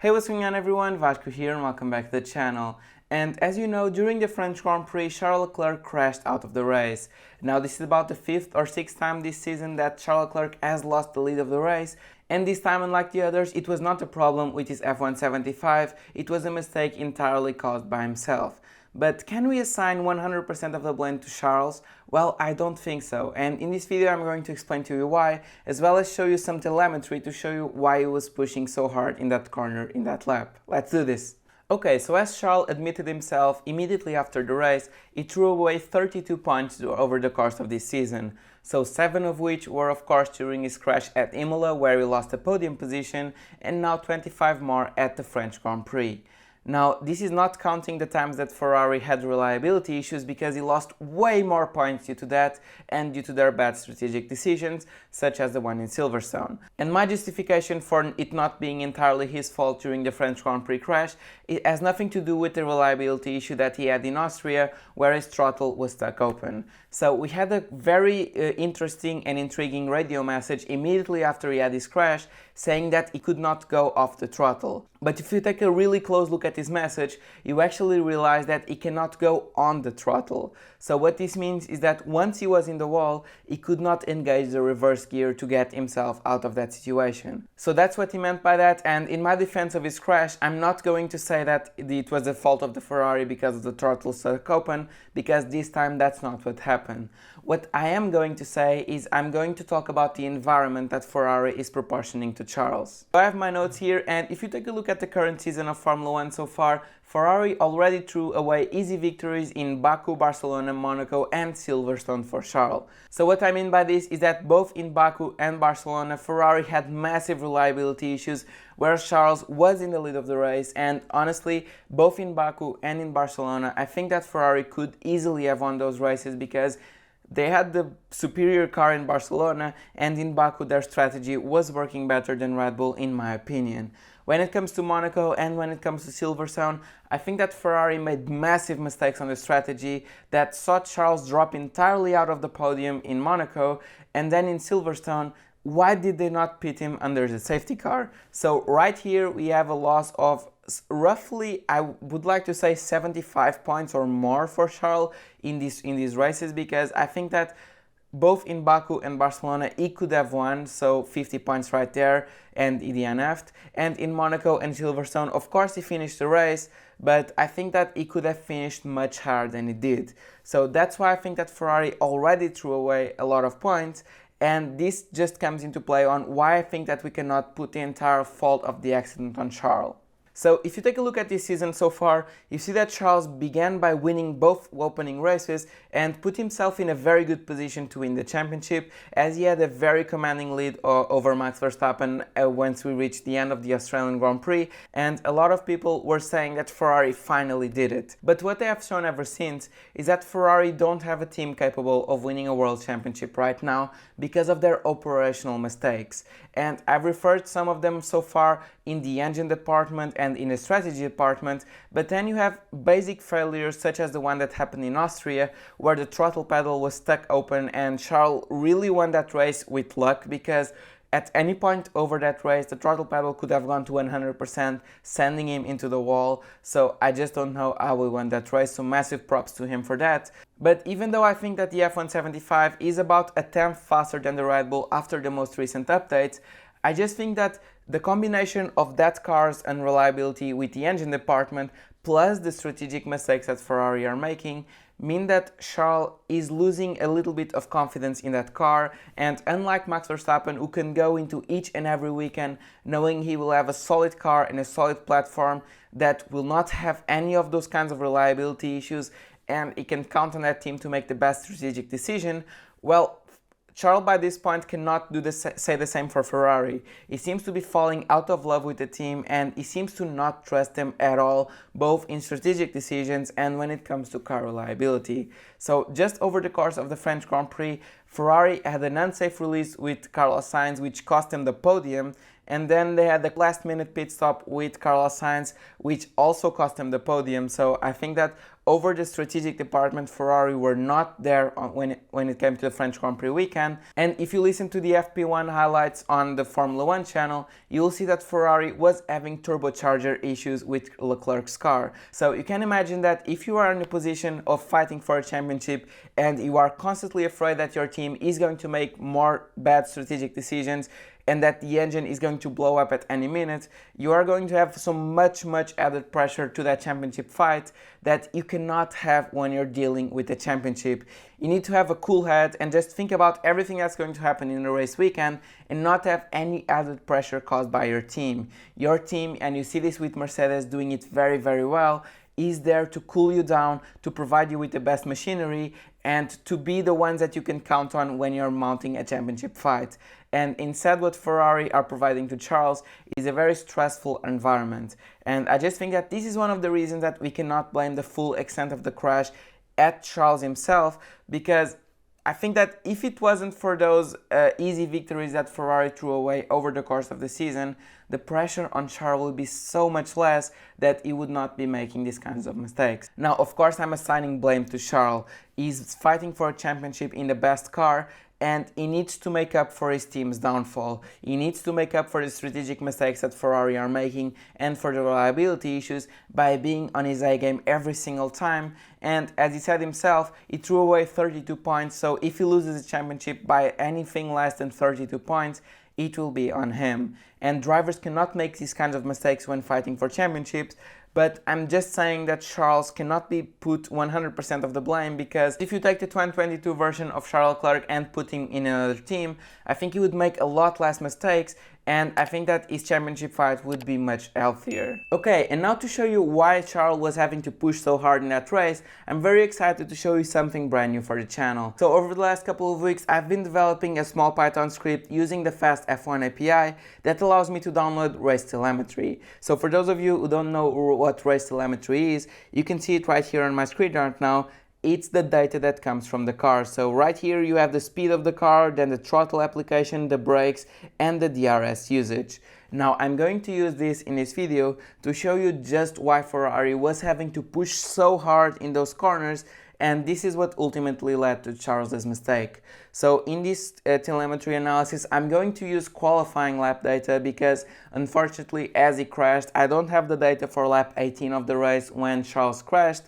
Hey, what's going on everyone? Vasco here and welcome back to the channel. And as you know, during the French Grand Prix, Charles Leclerc crashed out of the race. Now this is about the 5th or 6th time this season that Charles Leclerc has lost the lead of the race, and this time, unlike the others, it was not a problem with his F175, it was a mistake entirely caused by himself. But can we assign 100% of the blame to Charles? Well, I don't think so, and in this video I'm going to explain to you why, as well as show you some telemetry to show you why he was pushing so hard in that corner in that lap. Let's do this! Okay, so as Charles admitted himself immediately after the race, he threw away 32 points over the course of this season. So 7 of which were of course during his crash at Imola, where he lost a podium position, and now 25 more at the French Grand Prix. Now, this is not counting the times that Ferrari had reliability issues, because he lost way more points due to that and due to their bad strategic decisions, such as the one in Silverstone. And my justification for it not being entirely his fault during the French Grand Prix crash, it has nothing to do with the reliability issue that he had in Austria, where his throttle was stuck open. So we had a very interesting and intriguing radio message immediately after he had his crash, saying that he could not go off the throttle. But if you take a really close look at this message, you actually realize that he cannot go on the throttle. So what this means is that once he was in the wall, he could not engage the reverse gear to get himself out of that situation. So that's what he meant by that, and in my defense of his crash, I'm not going to say that it was the fault of the Ferrari because of the throttle stuck open, because this time that's not what happened. What I am going to say is I'm going to talk about the environment that Ferrari is proportioning to Charles. So I have my notes here, and if you take a look at the current season of Formula 1 so far, Ferrari already threw away easy victories in Baku, Barcelona, Monaco and Silverstone for Charles. So what I mean by this is that both in Baku and Barcelona, Ferrari had massive reliability issues, whereas Charles was in the lead of the race, and honestly, both in Baku and in Barcelona, I think that Ferrari could easily have won those races, because they had the superior car in Barcelona, and in Baku their strategy was working better than Red Bull in my opinion. When it comes to Monaco and when it comes to Silverstone, I think that Ferrari made massive mistakes on the strategy that saw Charles drop entirely out of the podium in Monaco, and then in Silverstone, why did they not pit him under the safety car? So right here we have a loss of roughly, I would like to say 75 points or more for Charles in these races, because I think that both in Baku and Barcelona he could have won, so 50 points right there, and he DNF'd. And in Monaco and Silverstone, of course he finished the race, but I think that he could have finished much higher than he did. So that's why I think that Ferrari already threw away a lot of points, and this just comes into play on why I think that we cannot put the entire fault of the accident on Charles. So if you take a look at this season so far, you see that Charles began by winning both opening races and put himself in a very good position to win the championship, as he had a very commanding lead over Max Verstappen once we reached the end of the Australian Grand Prix, and a lot of people were saying that Ferrari finally did it. But what they have shown ever since is that Ferrari don't have a team capable of winning a world championship right now because of their operational mistakes. And I've referred some of them so far in the engine department and in the strategy department, but then you have basic failures such as the one that happened in Austria, where the throttle pedal was stuck open, and Charles really won that race with luck, because at any point over that race the throttle pedal could have gone to 100%, sending him into the wall. So I just don't know how he won that race, so massive props to him for that. But even though I think that the F175 is about a tenth faster than the Red Bull after the most recent updates, I just think that the combination of that car's unreliability with the engine department plus the strategic mistakes that Ferrari are making mean that Charles is losing a little bit of confidence in that car, and unlike Max Verstappen, who can go into each and every weekend knowing he will have a solid car and a solid platform that will not have any of those kinds of reliability issues, and he can count on that team to make the best strategic decision, well, Charles by this point cannot say the same for Ferrari. He seems to be falling out of love with the team, and he seems to not trust them at all, both in strategic decisions and when it comes to car reliability. So just over the course of the French Grand Prix, Ferrari had an unsafe release with Carlos Sainz, which cost them the podium, and then they had the last minute pit stop with Carlos Sainz, which also cost him the podium. So I think that over the strategic department, Ferrari were not there when it came to the French Grand Prix weekend. And if you listen to the FP1 highlights on the Formula 1 channel, you'll see that Ferrari was having turbocharger issues with Leclerc's car. So you can imagine that if you are in a position of fighting for a championship and you are constantly afraid that your team is going to make more bad strategic decisions and that the engine is going to blow up at any minute, you are going to have so much added pressure to that championship fight that you cannot have when you're dealing with the championship. You need to have a cool head and just think about everything that's going to happen in the race weekend and not have any added pressure caused by your team. Your team, and you see this with Mercedes doing it very well, is there to cool you down, to provide you with the best machinery, and to be the ones that you can count on when you're mounting a championship fight. And instead what Ferrari are providing to Charles is a very stressful environment. And I just think that this is one of the reasons that we cannot blame the full extent of the crash at Charles himself, because I think that if it wasn't for those easy victories that Ferrari threw away over the course of the season, the pressure on Charles would be so much less that he would not be making these kinds of mistakes. Now, of course, I'm assigning blame to Charles. He's fighting for a championship in the best car, and he needs to make up for his team's downfall. He needs to make up for the strategic mistakes that Ferrari are making and for the reliability issues by being on his A game every single time. And as he said himself, he threw away 32 points, so if he loses the championship by anything less than 32 points, it will be on him. And drivers cannot make these kinds of mistakes when fighting for championships, but I'm just saying that Charles cannot be put 100% of the blame, because if you take the 2022 version of Charles Leclerc and put him in another team, I think he would make a lot less mistakes, and I think that his championship fight would be much healthier. Okay, and now to show you why Charles was having to push so hard in that race, I'm very excited to show you something brand new for the channel. So over the last couple of weeks, I've been developing a small Python script using the Fast F1 API that allows me to download race telemetry. So for those of you who don't know what race telemetry is, you can see it right here on my screen right now. It's the data that comes from the car. So right here you have the speed of the car, then the throttle application, the brakes, and the DRS usage. Now I'm going to use this in this video to show you just why Ferrari was having to push so hard in those corners, and this is what ultimately led to Charles's mistake. So in this telemetry analysis, I'm going to use qualifying lap data because unfortunately as he crashed, I don't have the data for lap 18 of the race when Charles crashed.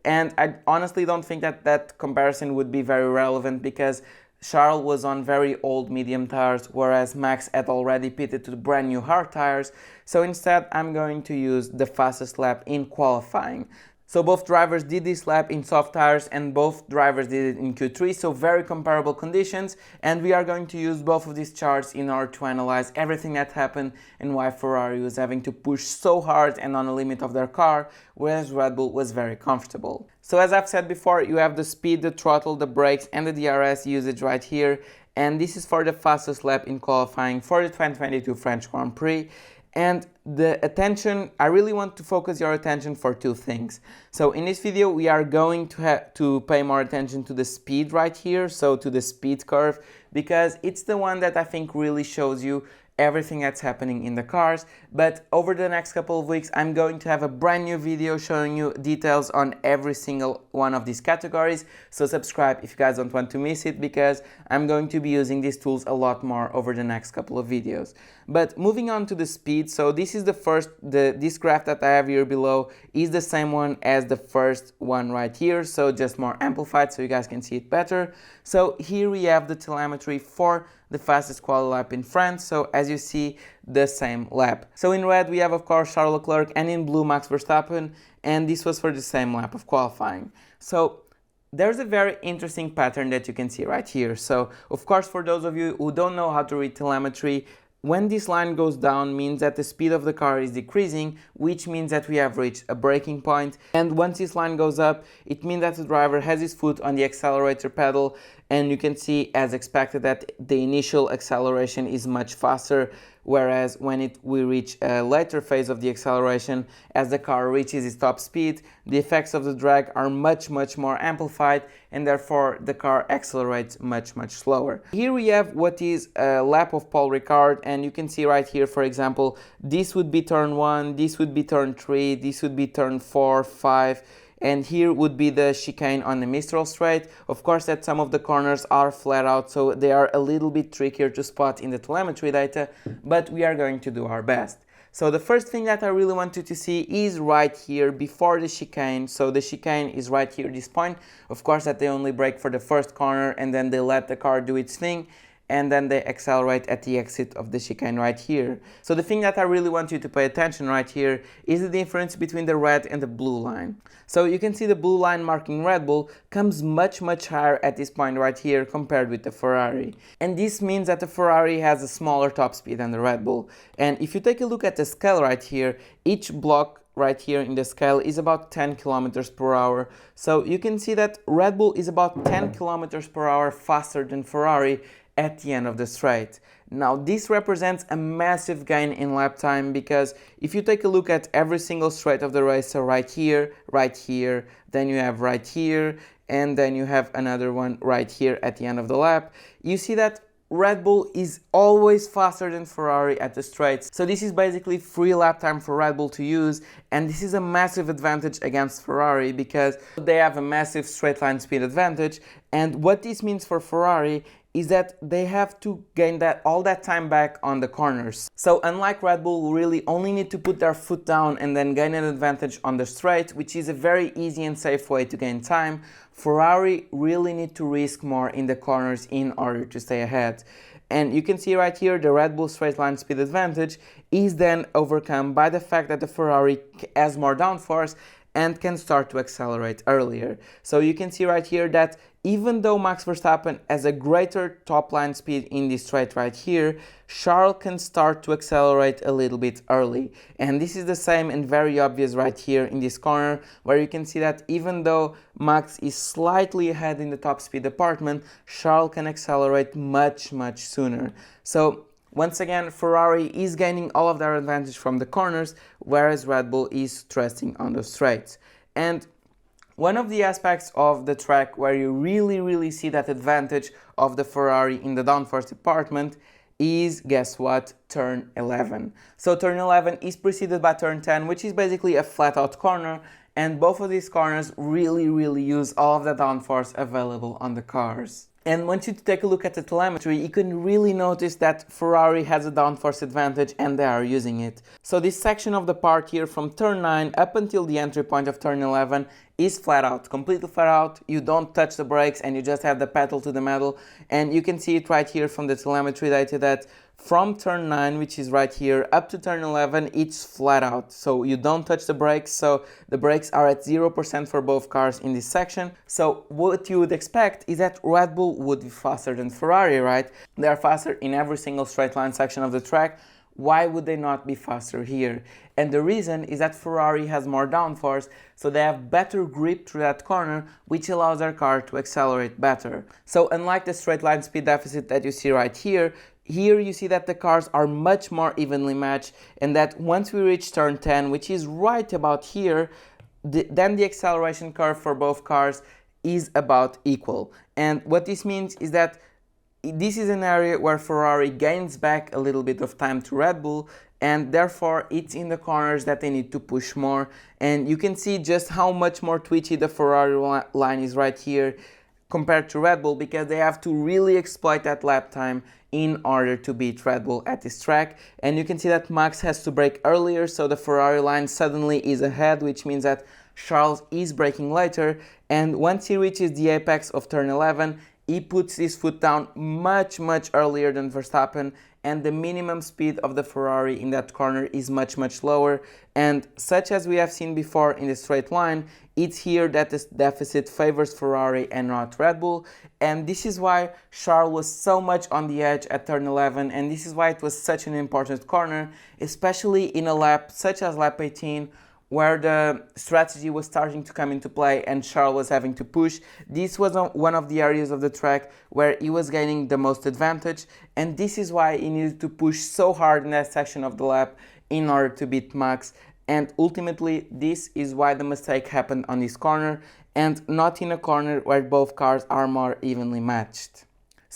And I honestly don't think that that comparison would be very relevant because Charles was on very old medium tires, whereas Max had already pitted to brand new hard tires. So instead, I'm going to use the fastest lap in qualifying. So both drivers did this lap in soft tires and both drivers did it in Q3, so very comparable conditions, and we are going to use both of these charts in order to analyze everything that happened and why Ferrari was having to push so hard and on the limit of their car, whereas Red Bull was very comfortable. So as I've said before, you have the speed, the throttle, the brakes and the DRS usage right here, and this is for the fastest lap in qualifying for the 2022 French Grand Prix. And the attention, I really want to focus your attention for two things. So in this video, we are going to pay more attention to the speed right here, so to the speed curve, because it's the one that I think really shows you everything that's happening in the cars. But over the next couple of weeks, I'm going to have a brand new video showing you details on every single one of these categories. So subscribe if you guys don't want to miss it, because I'm going to be using these tools a lot more over the next couple of videos. But moving on to the speed, so this is this graph that I have here below is the same one as the first one right here, so just more amplified so you guys can see it better. So here we have the telemetry for the fastest quali lap in France, so as you see, the same lap. So in red we have of course Charles Leclerc, and in blue Max Verstappen, and this was for the same lap of qualifying. So there's a very interesting pattern that you can see right here. So of course, for those of you who don't know how to read telemetry, when this line goes down means that the speed of the car is decreasing, which means that we have reached a breaking point. And once this line goes up, it means that the driver has his foot on the accelerator pedal, and you can see as expected that the initial acceleration is much faster, whereas when we reach a later phase of the acceleration, as the car reaches its top speed, the effects of the drag are much more amplified, and therefore the car accelerates much slower. Here we have what is a lap of Paul Ricard, and you can see right here, for example, this would be turn 1, this would be turn 3, this would be turn 4, 5, and here would be the chicane on the Mistral straight. Of course that some of the corners are flat out, so they are a little bit trickier to spot in the telemetry data, but we are going to do our best. So the first thing that I really want you to see is right here before the chicane. So the chicane is right here, this point. Of course that they only brake for the first corner and then they let the car do its thing, and then they accelerate at the exit of the chicane right here. So the thing that I really want you to pay attention right here is the difference between the red and the blue line. So you can see the blue line marking Red Bull comes much higher at this point right here compared with the Ferrari. And this means that the Ferrari has a smaller top speed than the Red Bull. And if you take a look at the scale right here, each block right here in the scale is about 10 kilometers per hour. So you can see that Red Bull is about 10 kilometers per hour faster than Ferrari at the end of the straight. Now this represents a massive gain in lap time, because if you take a look at every single straight of the race, so right here, then you have right here, and then you have another one right here at the end of the lap, you see that Red Bull is always faster than Ferrari at the straights. So this is basically free lap time for Red Bull to use, and this is a massive advantage against Ferrari because they have a massive straight line speed advantage. And what this means for Ferrari is that they have to gain all that time back on the corners. So unlike Red Bull, who really only need to put their foot down and then gain an advantage on the straight, which is a very easy and safe way to gain time, Ferrari really need to risk more in the corners in order to stay ahead. And you can see right here the Red Bull straight line speed advantage is then overcome by the fact that the Ferrari has more downforce and can start to accelerate earlier. So you can see right here that even though Max Verstappen has a greater top line speed in this straight right here, Charles can start to accelerate a little bit early. And this is the same and very obvious right here in this corner, where you can see that even though Max is slightly ahead in the top speed department, Charles can accelerate much sooner. So once again, Ferrari is gaining all of their advantage from the corners, whereas Red Bull is trusting on the straights. And one of the aspects of the track where you really see that advantage of the Ferrari in the downforce department is, guess what, turn 11. So turn 11 is preceded by turn 10, which is basically a flat out corner, and both of these corners really use all of the downforce available on the cars. And once you take a look at the telemetry, you can really notice that Ferrari has a downforce advantage and they are using it. So this section of the part here from turn 9 up until the entry point of turn 11 is flat out, completely flat out. You don't touch the brakes and you just have the pedal to the metal. And you can see it right here from the telemetry data that from turn 9, which is right here, up to turn 11, it's flat out. So you don't touch the brakes, so the brakes are at 0% for both cars in this section. So what you would expect is that Red Bull would be faster than Ferrari, right? They are faster in every single straight line section of the track. Why would they not be faster here? And the reason is that Ferrari has more downforce, so they have better grip through that corner, which allows their car to accelerate better. So unlike the straight line speed deficit that you see right here, here you see that the cars are much more evenly matched, and that once we reach turn 10, which is right about here, then the acceleration curve for both cars is about equal. And what this means is that this is an area where Ferrari gains back a little bit of time to Red Bull, and therefore it's in the corners that they need to push more. And you can see just how much more twitchy the Ferrari line is right here compared to Red Bull, because they have to really exploit that lap time in order to beat Red Bull at this track. And you can see that Max has to brake earlier, so the Ferrari line suddenly is ahead, which means that Charles is braking later, and once he reaches the apex of turn 11, he puts his foot down much earlier than Verstappen, and the minimum speed of the Ferrari in that corner is much lower. And such as we have seen before in the straight line, it's here that this deficit favors Ferrari and not Red Bull. And this is why Charles was so much on the edge at turn 11, and this is why it was such an important corner, especially in a lap such as lap 18, where the strategy was starting to come into play and Charles was having to push. This was one of the areas of the track where he was gaining the most advantage, and this is why he needed to push so hard in that section of the lap in order to beat Max. And ultimately, this is why the mistake happened on this corner and not in a corner where both cars are more evenly matched.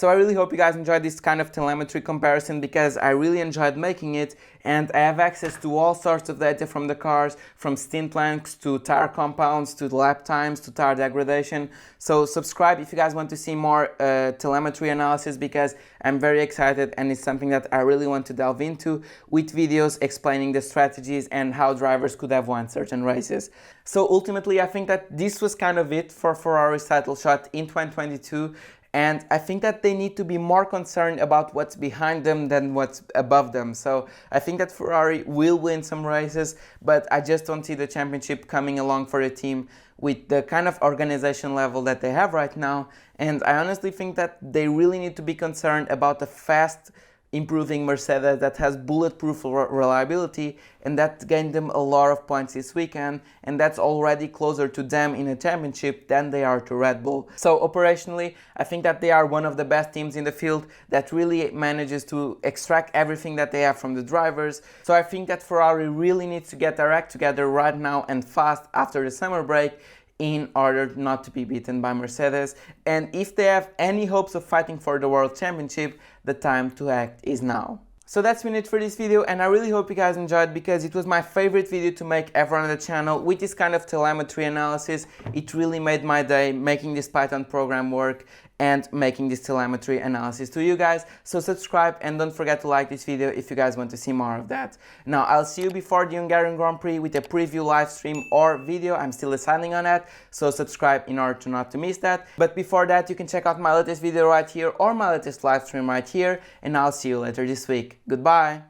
So I really hope you guys enjoyed this kind of telemetry comparison, because I really enjoyed making it, and I have access to all sorts of data from the cars, from stint lengths to tire compounds to lap times to tire degradation. So subscribe if you guys want to see more telemetry analysis, because I'm very excited and it's something that I really want to delve into with videos explaining the strategies and how drivers could have won certain races. So ultimately I think that this was kind of it for Ferrari's title shot in 2022. And I think that they need to be more concerned about what's behind them than what's above them. So I think that Ferrari will win some races, but I just don't see the championship coming along for the team with the kind of organization level that they have right now. And I honestly think that they really need to be concerned about the fast improving Mercedes that has bulletproof reliability, and that gained them a lot of points this weekend, and that's already closer to them in a championship than they are to Red Bull. So operationally, I think that they are one of the best teams in the field that really manages to extract everything that they have from the drivers. So I think that Ferrari really needs to get their act together right now and fast after the summer break, in order not to be beaten by Mercedes. And if they have any hopes of fighting for the World Championship, the time to act is now. So that's been it for this video, and I really hope you guys enjoyed, because it was my favorite video to make ever on the channel with this kind of telemetry analysis. It really made my day making this Python program work and making this telemetry analysis to you guys. So subscribe and don't forget to like this video if you guys want to see more of that. Now I'll see you before the Hungarian Grand Prix with a preview live stream or video. I'm still deciding on that, so subscribe in order to not to miss that. But before that, you can check out my latest video right here or my latest live stream right here, and I'll see you later this week. Goodbye!